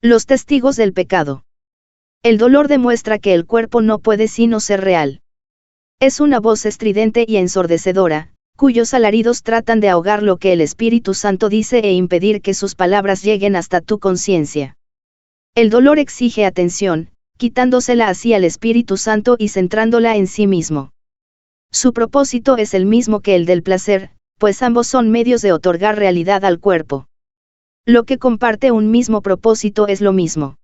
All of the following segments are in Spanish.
Los testigos del pecado. El dolor demuestra que el cuerpo no puede sino ser real. Es una voz estridente y ensordecedora, cuyos alaridos tratan de ahogar lo que el Espíritu Santo dice e impedir que sus palabras lleguen hasta tu conciencia. El dolor exige atención, quitándosela así al Espíritu Santo y centrándola en sí mismo. Su propósito es el mismo que el del placer, pues ambos son medios de otorgar realidad al cuerpo. Lo que comparte un mismo propósito es lo mismo.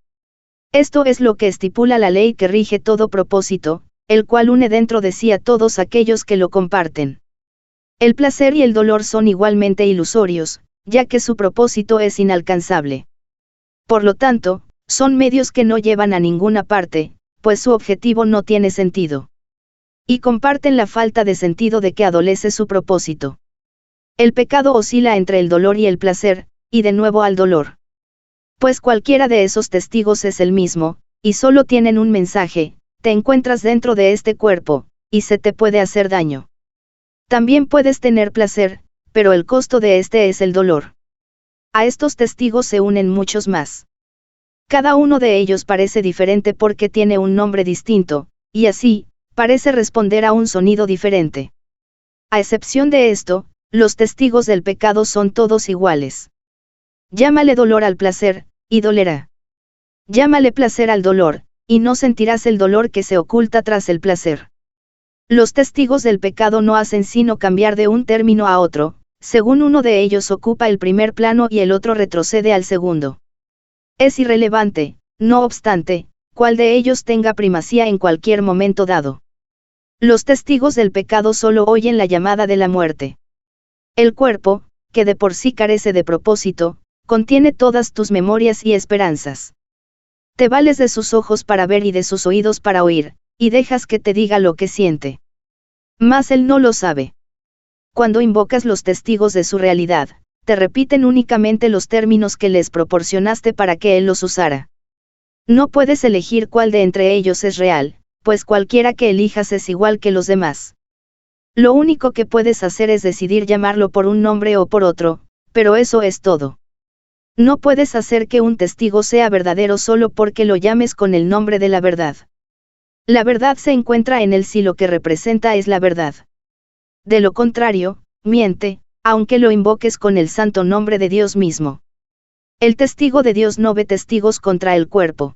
Esto es lo que estipula la ley que rige todo propósito, el cual une dentro de sí a todos aquellos que lo comparten. El placer y el dolor son igualmente ilusorios, ya que su propósito es inalcanzable. Por lo tanto, son medios que no llevan a ninguna parte, pues su objetivo no tiene sentido. Y comparten la falta de sentido de que adolece su propósito. El pecado oscila entre el dolor y el placer, y de nuevo al dolor. Pues cualquiera de esos testigos es el mismo, y solo tienen un mensaje: te encuentras dentro de este cuerpo, y se te puede hacer daño. También puedes tener placer, pero el costo de este es el dolor. A estos testigos se unen muchos más. Cada uno de ellos parece diferente porque tiene un nombre distinto, y así, parece responder a un sonido diferente. A excepción de esto, los testigos del pecado son todos iguales. Llámale dolor al placer, y dolerá. Llámale placer al dolor, y no sentirás el dolor que se oculta tras el placer. Los testigos del pecado no hacen sino cambiar de un término a otro, según uno de ellos ocupa el primer plano y el otro retrocede al segundo. Es irrelevante, no obstante, cuál de ellos tenga primacía en cualquier momento dado. Los testigos del pecado solo oyen la llamada de la muerte. El cuerpo, que de por sí carece de propósito, contiene todas tus memorias y esperanzas. Te vales de sus ojos para ver y de sus oídos para oír, y dejas que te diga lo que siente. Mas él no lo sabe. Cuando invocas los testigos de su realidad, te repiten únicamente los términos que les proporcionaste para que él los usara. No puedes elegir cuál de entre ellos es real, pues cualquiera que elijas es igual que los demás. Lo único que puedes hacer es decidir llamarlo por un nombre o por otro, pero eso es todo. No puedes hacer que un testigo sea verdadero solo porque lo llames con el nombre de la verdad. La verdad se encuentra en él si lo que representa es la verdad. De lo contrario, miente, aunque lo invoques con el santo nombre de Dios mismo. El testigo de Dios no ve testigos contra el cuerpo.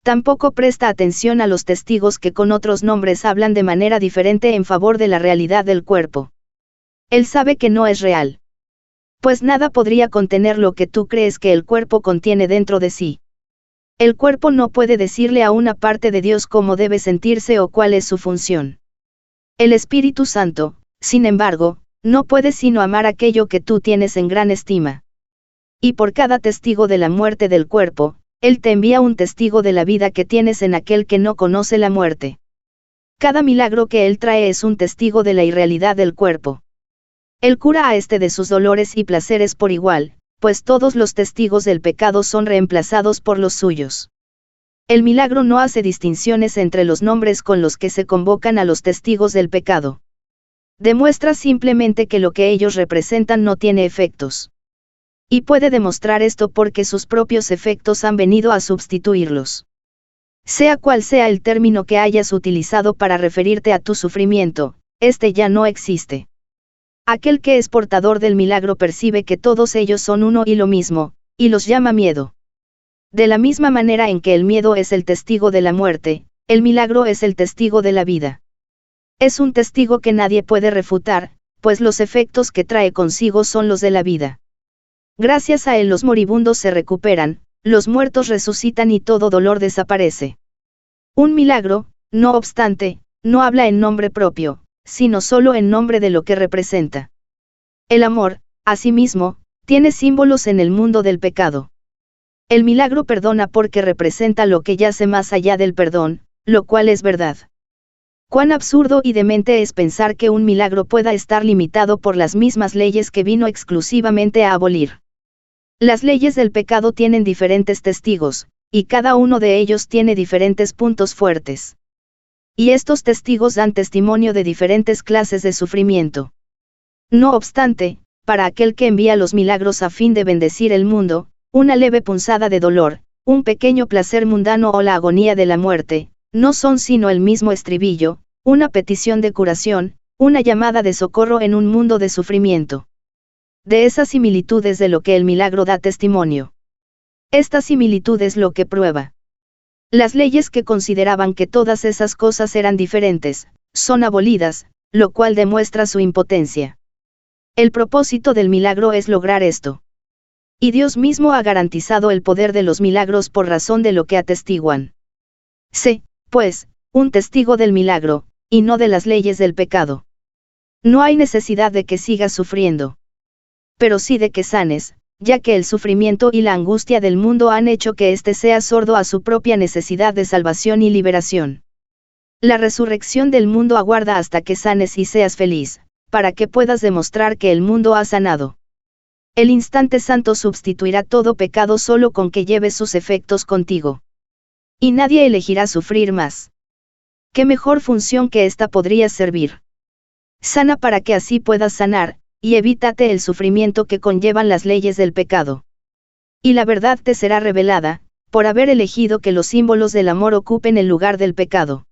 Tampoco presta atención a los testigos que con otros nombres hablan de manera diferente en favor de la realidad del cuerpo. Él sabe que no es real. Pues nada podría contener lo que tú crees que el cuerpo contiene dentro de sí. El cuerpo no puede decirle a una parte de Dios cómo debe sentirse o cuál es su función. El Espíritu Santo, sin embargo, no puede sino amar aquello que tú tienes en gran estima. Y por cada testigo de la muerte del cuerpo, Él te envía un testigo de la vida que tienes en aquel que no conoce la muerte. Cada milagro que Él trae es un testigo de la irrealidad del cuerpo. Él cura a este de sus dolores y placeres por igual, pues todos los testigos del pecado son reemplazados por los suyos. El milagro no hace distinciones entre los nombres con los que se convocan a los testigos del pecado. Demuestra simplemente que lo que ellos representan no tiene efectos. Y puede demostrar esto porque sus propios efectos han venido a sustituirlos. Sea cual sea el término que hayas utilizado para referirte a tu sufrimiento, este ya no existe. Aquel que es portador del milagro percibe que todos ellos son uno y lo mismo, y los llama miedo. De la misma manera en que el miedo es el testigo de la muerte, el milagro es el testigo de la vida. Es un testigo que nadie puede refutar, pues los efectos que trae consigo son los de la vida. Gracias a él los moribundos se recuperan, los muertos resucitan y todo dolor desaparece. Un milagro, no obstante, no habla en nombre propio, sino solo en nombre de lo que representa. El amor, asimismo, tiene símbolos en el mundo del pecado. El milagro perdona porque representa lo que yace más allá del perdón, lo cual es verdad. Cuán absurdo y demente es pensar que un milagro pueda estar limitado por las mismas leyes que vino exclusivamente a abolir. Las leyes del pecado tienen diferentes testigos, y cada uno de ellos tiene diferentes puntos fuertes. Y estos testigos dan testimonio de diferentes clases de sufrimiento. No obstante, para aquel que envía los milagros a fin de bendecir el mundo, una leve punzada de dolor, un pequeño placer mundano o la agonía de la muerte, no son sino el mismo estribillo, una petición de curación, una llamada de socorro en un mundo de sufrimiento. De esa similitud es de lo que el milagro da testimonio. Esta similitud es lo que prueba. Las leyes que consideraban que todas esas cosas eran diferentes, son abolidas, lo cual demuestra su impotencia. El propósito del milagro es lograr esto. Y Dios mismo ha garantizado el poder de los milagros por razón de lo que atestiguan. Sé, pues, un testigo del milagro, y no de las leyes del pecado. No hay necesidad de que sigas sufriendo. Pero sí de que sanes, ya que el sufrimiento y la angustia del mundo han hecho que éste sea sordo a su propia necesidad de salvación y liberación. La resurrección del mundo aguarda hasta que sanes y seas feliz, para que puedas demostrar que el mundo ha sanado. El instante santo sustituirá todo pecado solo con que lleves sus efectos contigo. Y nadie elegirá sufrir más. ¿Qué mejor función que esta podrías servir? Sana para que así puedas sanar, y evítate el sufrimiento que conllevan las leyes del pecado. Y la verdad te será revelada, por haber elegido que los símbolos del amor ocupen el lugar del pecado.